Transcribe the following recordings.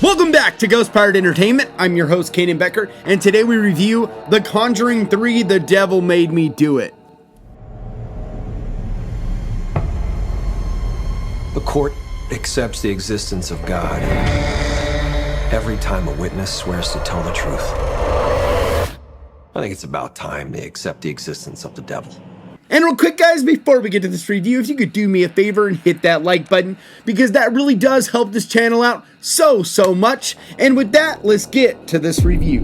Welcome back to Ghost Pirate Entertainment. I'm your host, Kanan Becker, and today we review The Conjuring 3, The Devil Made Me Do It. The court accepts the existence of God every time a witness swears to tell the truth. I think it's about time they accept the existence of the devil. And real quick, guys, before we get to this review, if you could do me a favor and hit that like button, because that really does help this channel out so much. And with that, let's get to this review.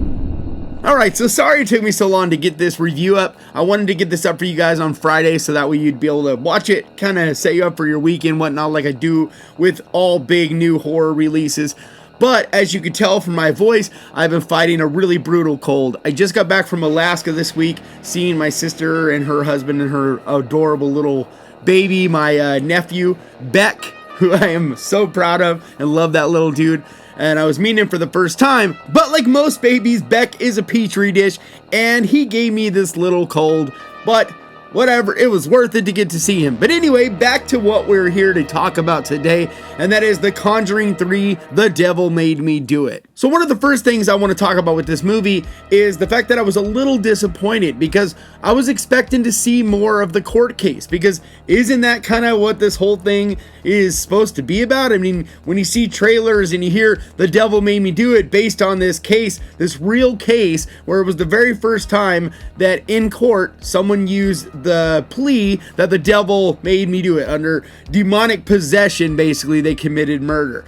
Alright, so sorry it took me so long to get this review up. I wanted to get this up for you guys on Friday so that way you'd be able to watch it, kind of set you up for your week and whatnot like I do with all big new horror releases. But as you can tell from my voice, I've been fighting a really brutal cold. I just got back from Alaska this week, seeing my sister and her husband and her adorable little baby, my nephew, Beck, who I am so proud of and love that little dude. And I was meeting him for the first time, but like most babies, Beck is a petri dish, and he gave me this little cold, but whatever, it was worth it to get to see him. But anyway, back to what we're here to talk about today, and that is The Conjuring 3, The Devil Made Me Do It. So one of the first things I want to talk about with this movie is the fact that I was a little disappointed because I was expecting to see more of the court case, because isn't that kind of what this whole thing is supposed to be about? I mean, when you see trailers and you hear The Devil Made Me Do It based on this case, this real case, where it was the very first time that in court someone used the plea that the devil made me do it. Under demonic possession, basically, they committed murder.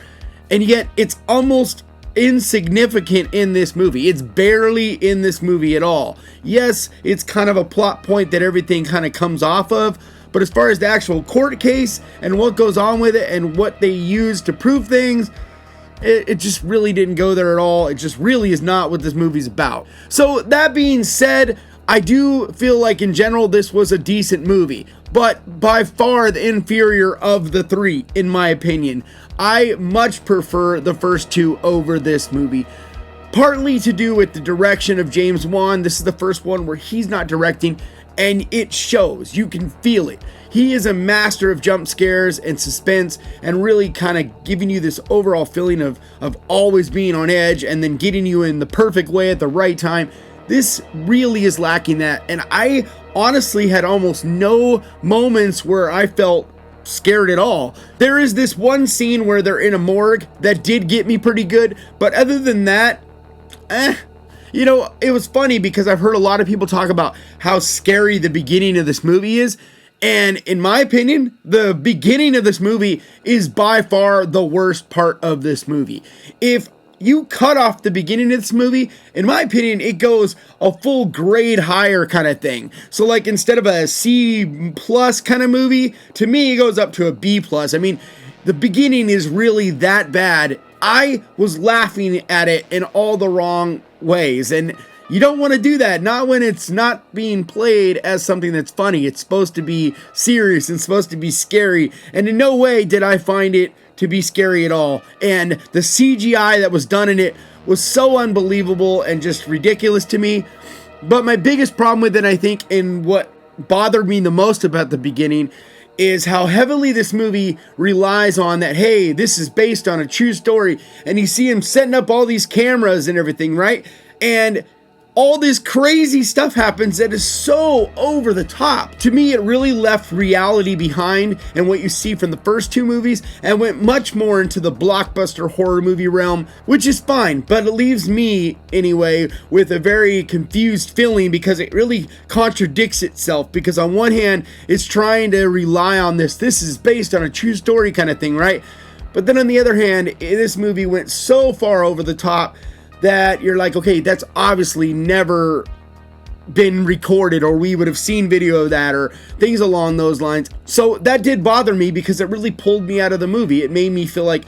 And yet it's almost insignificant in this movie. It's barely in this movie at all. Yes, it's kind of a plot point that everything kind of comes off of, but as far as the actual court case and what goes on with it and what they use to prove things, it just really didn't go there at all. It just really is not what this movie's about. So that being said, I do feel like in general this was a decent movie, but by far the inferior of the three, in my opinion. I much prefer the first two over this movie. Partly to do with the direction of James Wan. This is the first one where he's not directing, and it shows. You can feel it. He is a master of jump scares and suspense and really kind of giving you this overall feeling of always being on edge and then getting you in the perfect way at the right time. This really is lacking that, and I honestly had almost no moments where I felt scared at all. There is this one scene where they're in a morgue that did get me pretty good, but other than that, you know, it was funny because I've heard a lot of people talk about how scary the beginning of this movie is, and in my opinion, the beginning of this movie is by far the worst part of this movie. If you cut off the beginning of this movie, in my opinion, it goes a full grade higher kind of thing. So like instead of a C plus kind of movie, to me it goes up to a B plus. I mean, the beginning is really that bad. I was laughing at it in all the wrong ways, and you don't want to do that, not when it's not being played as something that's funny. It's supposed to be serious and supposed to be scary, and in no way did I find it to be scary at all. And the CGI that was done in it was so unbelievable and just ridiculous to me. But my biggest problem with it, I think, and what bothered me the most about the beginning, is how heavily this movie relies on that, hey, this is based on a true story, and you see him setting up all these cameras and everything, right? And all this crazy stuff happens that is so over the top. To me, it really left reality behind and what you see from the first two movies and went much more into the blockbuster horror movie realm, which is fine, but it leaves me, anyway, with a very confused feeling because it really contradicts itself. Because on one hand, it's trying to rely on this is based on a true story kind of thing, right? But then on the other hand, this movie went so far over the top that you're like, okay, that's obviously never been recorded, or we would have seen video of that, or things along those lines. So that did bother me because it really pulled me out of the movie. It made me feel like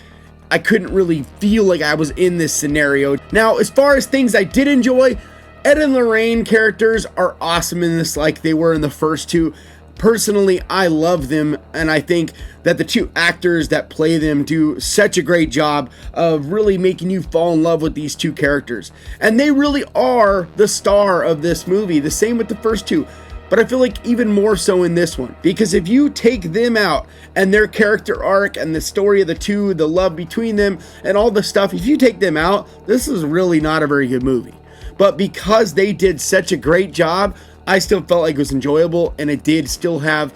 I couldn't really feel like I was in this scenario. Now, as far as things I did enjoy, Ed and Lorraine characters are awesome in this like they were in the first two. Personally, I love them, and I think that the two actors that play them do such a great job of really making you fall in love with these two characters. And they really are the star of this movie. The same with the first two. But I feel like even more so in this one, because if you take them out and their character arc and the story of the two, the love between them and all the stuff, if you take them out, this is really not a very good movie. But because they did such a great job, I still felt like it was enjoyable, and it did still have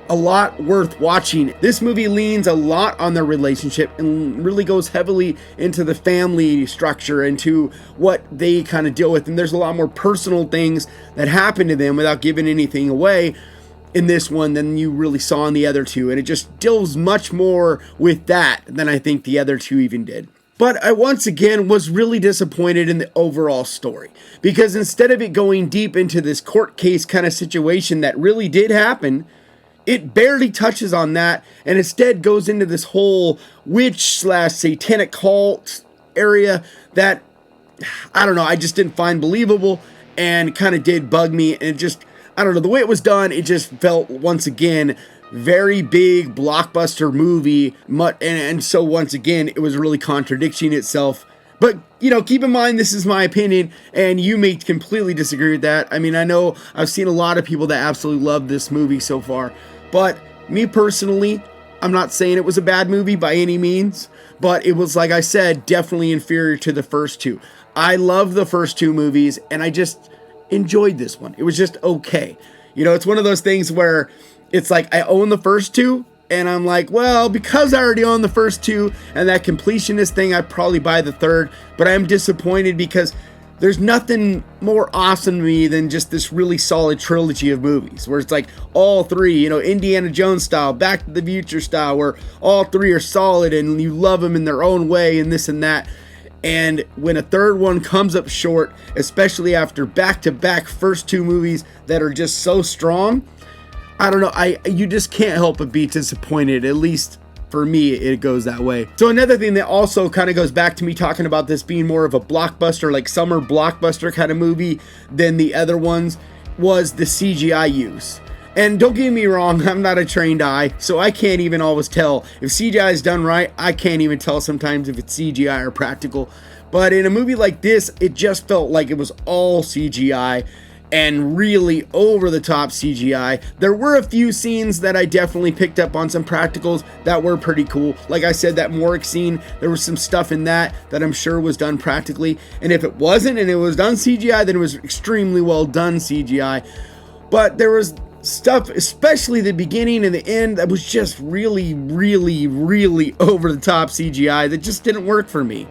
a lot worth watching. This movie leans a lot on their relationship and really goes heavily into the family structure, into what they kind of deal with. And there's a lot more personal things that happen to them without giving anything away in this one than you really saw in the other two. And it just deals much more with that than I think the other two even did. But I once again was really disappointed in the overall story, because instead of it going deep into this court case kind of situation that really did happen, it barely touches on that, and instead goes into this whole witch/satanic cult area that, I don't know, I just didn't find believable and kind of did bug me. And it just, I don't know, the way it was done, it just felt, once again, very big blockbuster movie. And so once again, it was really contradicting itself. But, you know, keep in mind, this is my opinion, and you may completely disagree with that. I mean, I know I've seen a lot of people that absolutely love this movie so far. But me personally, I'm not saying it was a bad movie by any means, but it was, like I said, definitely inferior to the first two. I love the first two movies, and I just enjoyed this one. It was just okay. You know, it's one of those things where it's like I own the first two, and I'm like, well, because I already own the first two and that completionist thing, I'd probably buy the third. But I'm disappointed because there's nothing more awesome to me than just this really solid trilogy of movies where it's like all three, you know, Indiana Jones style, Back to the Future style, where all three are solid and you love them in their own way and this and that. And when a third one comes up short, especially after back-to-back first two movies that are just so strong, I don't know, you just can't help but be disappointed. At least for me, it goes that way. So another thing that also kind of goes back to me talking about this being more of a blockbuster, like summer blockbuster kind of movie than the other ones, was the CGI use. And don't get me wrong, I'm not a trained eye, so I can't even always tell. If CGI is done right, I can't even tell sometimes if it's CGI or practical. But in a movie like this, it just felt like it was all CGI. And really over-the-top CGI. There were a few scenes that I definitely picked up on some practicals that were pretty cool. Like I said, that Morgue scene, there was some stuff in that I'm sure was done practically. And if it wasn't and it was done CGI, then it was extremely well done CGI. But there was stuff, especially the beginning and the end, that was just really, really, really over-the-top CGI that just didn't work for me.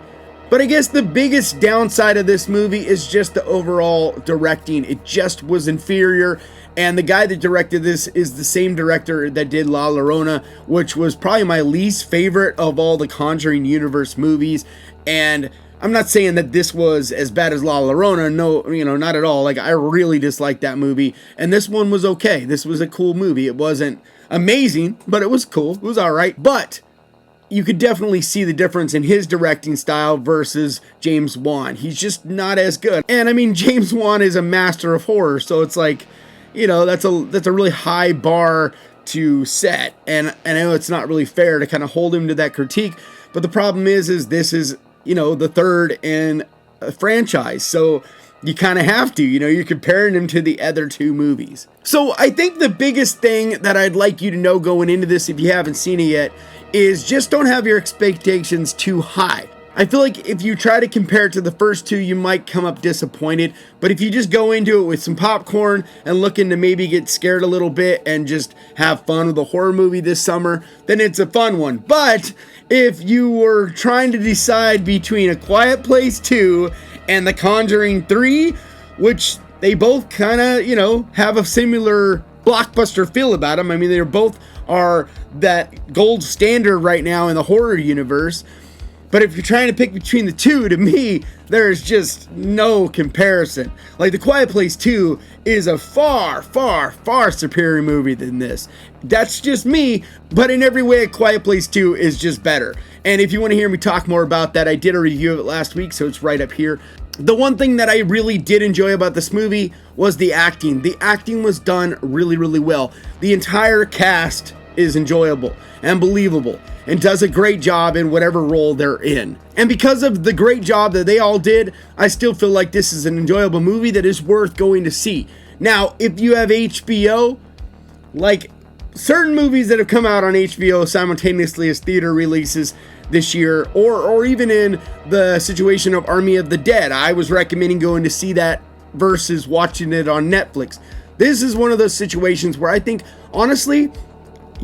But I guess the biggest downside of this movie is just the overall directing. It just was inferior. And the guy that directed this is the same director that did La Llorona, which was probably my least favorite of all the Conjuring universe movies. And I'm not saying that this was as bad as La Llorona. No, you know, not at all. Like, I really disliked that movie. And this one was okay. This was a cool movie. It wasn't amazing, but it was cool. It was all right. But you could definitely see the difference in his directing style versus James Wan. He's just not as good. And I mean, James Wan is a master of horror, so it's like, you know, that's a really high bar to set. And I know it's not really fair to kind of hold him to that critique, but the problem is this is, you know, the third in a franchise. So you kind of have to, you know, you're comparing him to the other two movies. So I think the biggest thing that I'd like you to know going into this, if you haven't seen it yet, is just don't have your expectations too high. I feel like if you try to compare it to the first two, you might come up disappointed. But if you just go into it with some popcorn and looking to maybe get scared a little bit and just have fun with a horror movie this summer, then it's a fun one. But if you were trying to decide between A Quiet Place 2 and The Conjuring 3, which they both kind of, you know, have a similar blockbuster feel about them. I mean, they're both are that gold standard right now in the horror universe. But if you're trying to pick between the two, to me, there's just no comparison. Like, The Quiet Place 2 is a far, far, far superior movie than this. That's just me, but in every way, A Quiet Place 2 is just better. And if you want to hear me talk more about that, I did a review of it last week, so it's right up here. The one thing that I really did enjoy about this movie was the acting. The acting was done really, really well. The entire cast is enjoyable and believable and does a great job in whatever role they're in. And because of the great job that they all did, I still feel like this is an enjoyable movie that is worth going to see. Now, if you have HBO, like certain movies that have come out on HBO simultaneously as theater releases this year, or even in the situation of Army of the Dead, I was recommending going to see that versus watching it on Netflix. This is one of those situations where I think, honestly,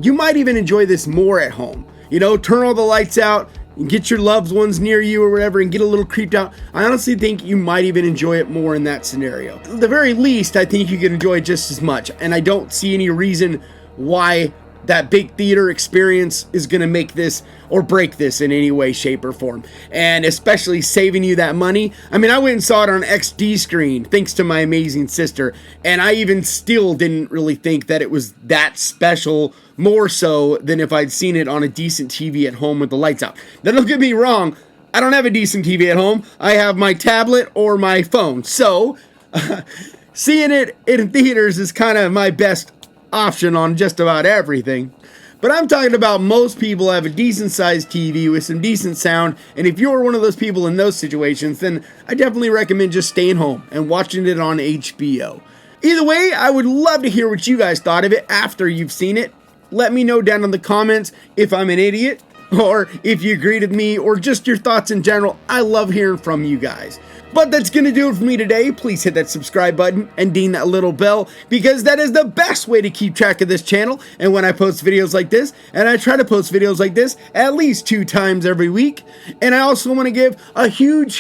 you might even enjoy this more at home. You know, turn all the lights out and get your loved ones near you or whatever and get a little creeped out. I honestly think you might even enjoy it more in that scenario. At the very least, I think you can enjoy it just as much. And I don't see any reason why that big theater experience is going to make this or break this in any way, shape, or form. And especially saving you that money. I mean, I went and saw it on XD screen, thanks to my amazing sister. And I even still didn't really think that it was that special, more so than if I'd seen it on a decent TV at home with the lights out. Now, don't get me wrong, I don't have a decent TV at home. I have my tablet or my phone. So, seeing it in theaters is kind of my best option on just about everything. But I'm talking about most people have a decent sized TV with some decent sound, and if you're one of those people in those situations, then I definitely recommend just staying home and watching it on HBO. Either way, I would love to hear what you guys thought of it after you've seen it. Let me know down in the comments if I'm an idiot, or if you agreed with me, or just your thoughts in general. I love hearing from you guys. But that's going to do it for me today. Please hit that subscribe button and ding that little bell, because that is the best way to keep track of this channel and when I post videos like this. And I try to post videos like this at least 2 times every week. And I also want to give a huge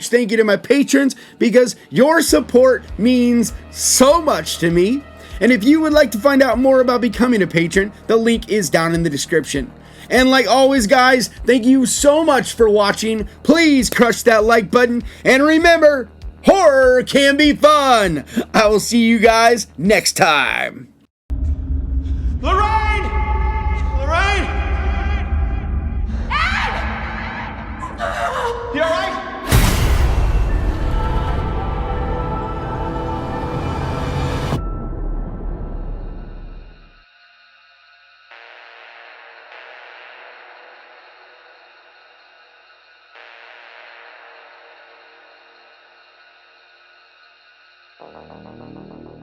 thank you to my patrons, because your support means so much to me. And if you would like to find out more about becoming a patron, the link is down in the description. And like always, guys, thank you so much for watching. Please crush that like button. And remember, horror can be fun. I will see you guys next time. Lorraine! Lorraine! Ed! You all right? No, no, no, no, no, no.